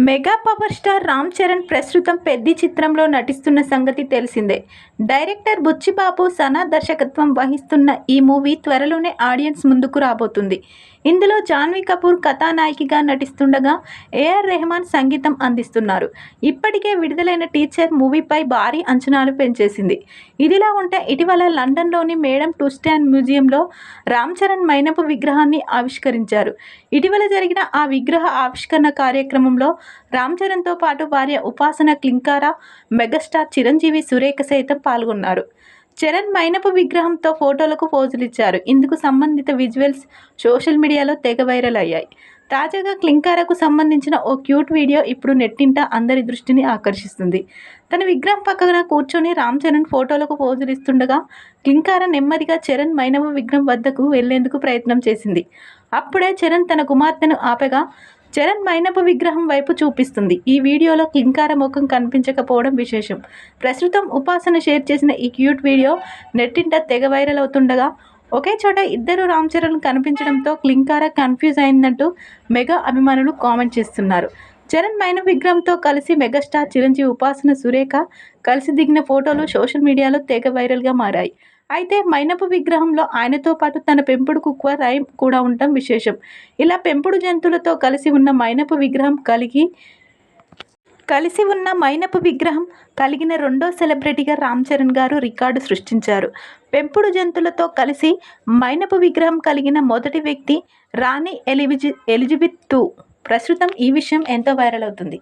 Mega power star Ram Charan ప్రస్తుతం పెద్ది చిత్రంలో నటిస్తున్న సంగతి తెలిసిందే. డైరెక్టర్ బుచ్చిబాబు సనా దర్శకత్వం వహిస్తున్న ఈ మూవీ త్వరలోనే ఆడియన్స్ ముందుకు రాబోతుంది. ఇందులో జాన్వీ కపూర్ కథానాయికగా నటిస్తుండగా ఏఆర్ రెహమాన్ సంగీతం అందిస్తున్నారు. ఇప్పటికే విడుదలైన టీచర్ మూవీపై భారీ అంచనాలు పెంచేసింది. ఇదిలా ఉంటే ఇటీవల లండన్లోని మేడం టుస్సాడ్స్ మ్యూజియంలో రామ్ చరణ్ మైనపు విగ్రహాన్ని ఆవిష్కరించారు. ఇటీవల జరిగిన ఆ విగ్రహ ఆవిష్కరణ కార్యక్రమంలో రామ్ చరణ్తో పాటు భార్య ఉపాసన క్లింకారా, మెగాస్టార్ చిరంజీవి, సురేఖ సైతం పాల్గొన్నారు. చరణ్ మైనపు విగ్రహంతో ఫోటోలకు పోజులిచ్చారు. ఇందుకు సంబంధిత విజువల్స్ సోషల్ మీడియాలో తెగ వైరల్ అయ్యాయి. తాజాగా క్లింకారాకు సంబంధించిన ఓ క్యూట్ వీడియో ఇప్పుడు నెట్టింట అందరి దృష్టిని ఆకర్షిస్తుంది. తన విగ్రహం పక్కన కూర్చొని రామ్ చరణ్ ఫోటోలకు పోజులిస్తుండగా క్లింకారా నెమ్మదిగా చరణ్ మైనపు విగ్రహం వద్దకు వెళ్లేందుకు ప్రయత్నం చేసింది. అప్పుడే చరణ్ తన కుమార్తెను ఆపగా చరణ్ మైనపు విగ్రహం వైపు చూపిస్తుంది. ఈ వీడియోలో క్లింకారా ముఖం కనిపించకపోవడం విశేషం. ప్రస్తుతం ఉపాసన షేర్ చేసిన ఈ క్యూట్ వీడియో నెట్టింట తెగ వైరల్ అవుతుండగా ఒకే చోట ఇద్దరు రామ్ చరణ్ కనిపించడంతో క్లింకారా కన్ఫ్యూజ్ అయిందంటూ మెగా అభిమానులు కామెంట్ చేస్తున్నారు. చరణ్ మైనపు విగ్రహంతో కలిసి మెగాస్టార్ చిరంజీవి, ఉపాసన, సురేఖ కలిసి దిగిన ఫోటోలు సోషల్ మీడియాలో తెగ వైరల్గా మారాయి. అయితే మైనపు విగ్రహంలో ఆయనతో పాటు తన పెంపుడు కుక్క రైమ్ కూడా ఉండటం విశేషం. ఇలా పెంపుడు జంతువులతో కలిసి ఉన్న మైనపు విగ్రహం కలిగిన రెండో సెలబ్రిటీగా రామ్ చరణ్ గారు రికార్డు సృష్టించారు. పెంపుడు జంతువులతో కలిసి మైనపు విగ్రహం కలిగిన మొదటి వ్యక్తి రాణి ఎలిజబెత్ II. ప్రస్తుతం ఈ విషయం ఎంతో వైరల్ అవుతుంది.